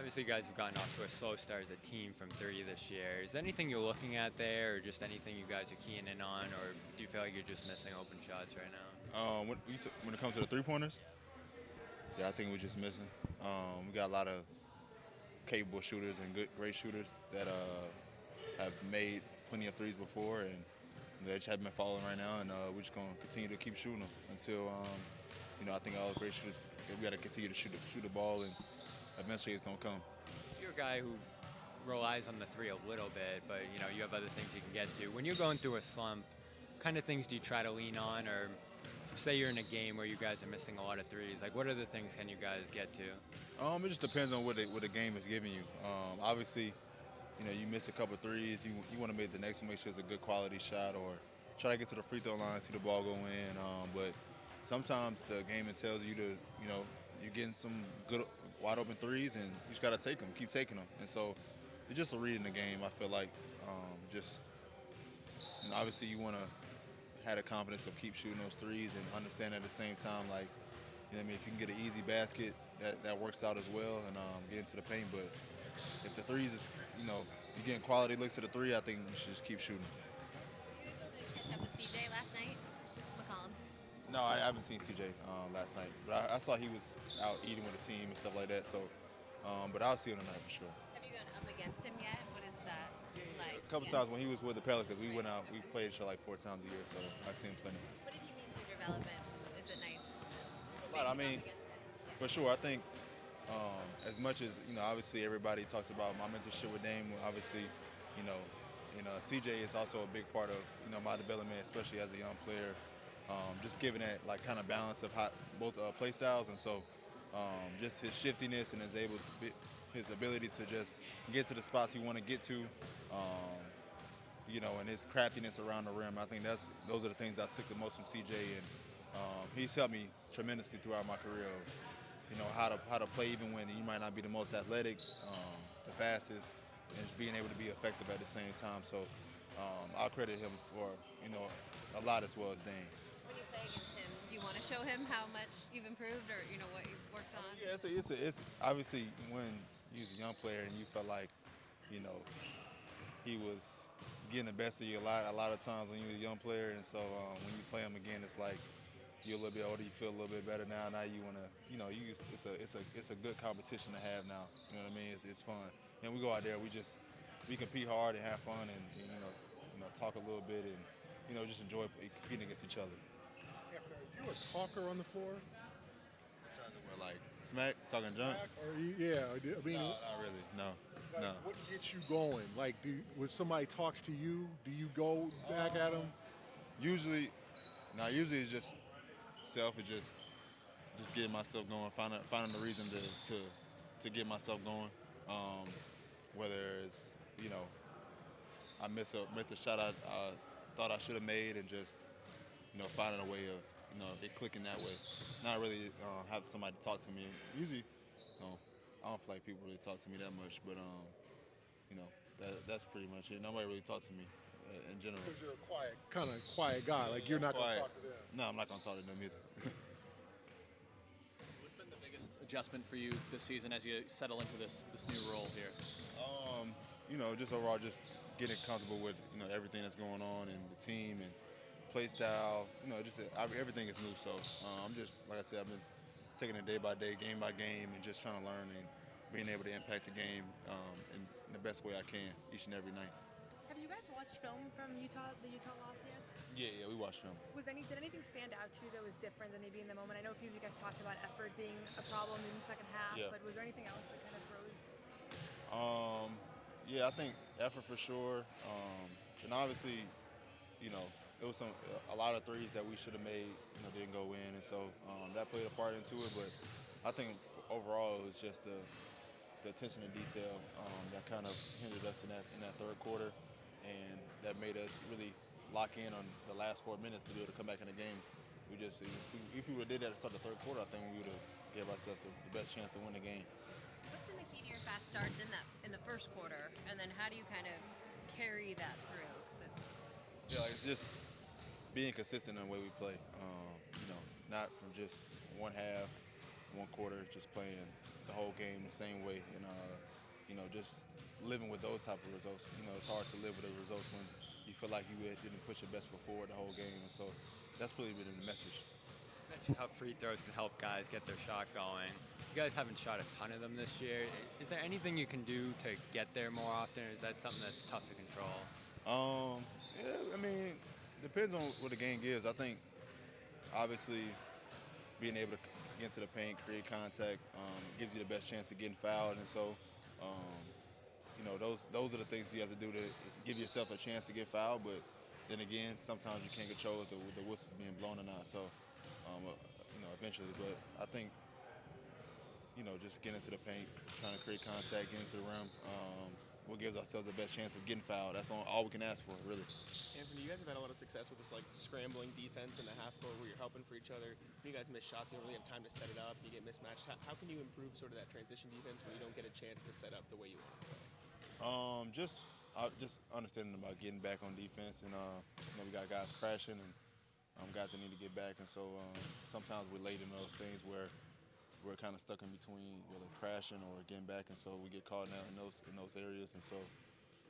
Obviously, you guys have gotten off to a slow start as a team from three this year. Is there anything you're looking at there, or just anything you guys are keying in on, or do you feel like you're just missing open shots right now? When it comes to the three-pointers, yeah, I think we're just missing. We got a lot of capable shooters and great shooters that have made plenty of threes before, and they just haven't been falling right now. And we're just gonna continue to keep shooting them until, I think all the great shooters. We got to continue to shoot the ball, and eventually it's gonna come. You're a guy who relies on the three a little bit, but you have other things you can get to. When you're going through a slump, what kind of things do you try to lean on, or say you're in a game where you guys are missing a lot of threes? Like, what other things can you guys get to? It just depends on what the game is giving you. Obviously, you miss a couple threes, you want to make the next one, make sure it's a good quality shot, or try to get to the free throw line, see the ball go in. But sometimes the game entails you to, you're getting some good wide open threes, and you just got to take them, keep taking them. And so it's just a read in the game. I feel like just obviously you want to have the confidence of keep shooting those threes and understand at the same time, like, if you can get an easy basket, that works out as well, and get into the paint. But if the threes is, you're getting quality looks at the three, I think you should just keep shooting. Were you able to catch up with CJ last night? McCollum. No, I haven't seen CJ last night, but I saw he was out eating with the team and stuff like that. So, but I'll see him tonight for sure. Have you gone up against him yet? What is that like? A couple times when he was with the Pelicans, we went out, we played each other like 4 times a year, so I've seen him plenty. What did he mean to your development? Is it nice? A lot. I mean, for sure. I think as much as obviously everybody talks about my mentorship with Dame. Obviously, you know, CJ is also a big part of my development, especially as a young player. Just giving that like kind of balance of both play styles, and so just his shiftiness and his ability to just get to the spots he want to get to. And his craftiness around the rim. I think those are the things I took the most from CJ, and he's helped me tremendously throughout my career of, how to play even when you might not be the most athletic, the fastest, and just being able to be effective at the same time. So I'll credit him for, a lot as well as Dane. When you play against him, do you want to show him how much you've improved, or what you've worked on? Yeah, it's obviously when he was a young player and you felt like, he was getting the best of you a lot of times when you were a young player, and so when you play him again, it's like you're a little bit older, you feel a little bit better now. Now you want to, it's a good competition to have now. You know what I mean? It's fun, and we go out there, we compete hard and have fun, and talk a little bit, and just enjoy competing against each other. Are you a talker on the floor? Like smack, talking junk? I mean, No, not really. No, like, no. what gets you going? Like, when somebody talks to you, do you go back at them? Usually it's just self. It's just getting myself going, finding the reason to get myself going. Whether it's I miss a shot I thought I should have made, and just finding a way of it clicking that way. Not really have somebody talk to me. Usually, I don't feel like people really talk to me that much, but that's pretty much it. Nobody really talks to me in general. Because you're a kind of quiet guy. Like, you're not going to talk to them. No, I'm not going to talk to them either. What's been the biggest adjustment for you this season as you settle into this new role here? Just overall, just getting comfortable with everything that's going on and the team and play style. Everything is new. So I'm just, like I said, I've been taking it day by day, game by game, and just trying to learn and being able to impact the game in the best way I can each and every night. Have you guys watched film from the Utah loss yet? Yeah, we watched film. Did anything stand out to you that was different than maybe in the moment? I know a few of you guys talked about effort being a problem in the second half, Yeah. but was there anything else that kind of froze? Yeah, I think effort for sure. And obviously, it was a lot of threes that we should have made, didn't go in, and so that played a part into it. But I think overall it was just the attention to detail that kind of hindered us in that third quarter, and that made us really lock in on the last 4 minutes to be able to come back in the game. We just, if we would have did that to start the third quarter, I think we would have gave ourselves the best chance to win the game. What's been the key to your fast starts in the first quarter, and then how do you kind of carry that through? 'Cause It's just being consistent in the way we play. Not from just one half, one quarter, just playing the whole game the same way, and just living with those type of results. It's hard to live with the results when you feel like you didn't push your best foot forward the whole game, and so that's really been the message. You mentioned how free throws can help guys get their shot going. You guys haven't shot a ton of them this year. Is there anything you can do to get there more often, or is that something that's tough to control? Yeah, I mean, depends on what the game gives. I think obviously being able to get into the paint, create contact, gives you the best chance of getting fouled, and so those are the things you have to do to give yourself a chance to get fouled. But then again, sometimes you can't control it, the whistles being blown or not. So eventually. But I think just getting into the paint, trying to create contact, getting to the rim. What gives ourselves the best chance of getting fouled. That's all we can ask for, really. Anfernee, you guys have had a lot of success with this scrambling defense in the half court where you're helping for each other. When you guys miss shots, you don't really have time to set it up. You get mismatched. How can you improve sort of that transition defense when you don't get a chance to set up the way you want to play? Just understanding about getting back on defense, and we got guys crashing and guys that need to get back, and so sometimes we're late in those things where we're kind of stuck in between whether crashing or getting back, and so we get caught now in those areas, and so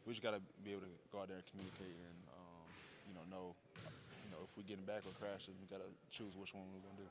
we just got to be able to go out there and communicate and know if we're getting back or crashing, we got to choose which one we're going to do.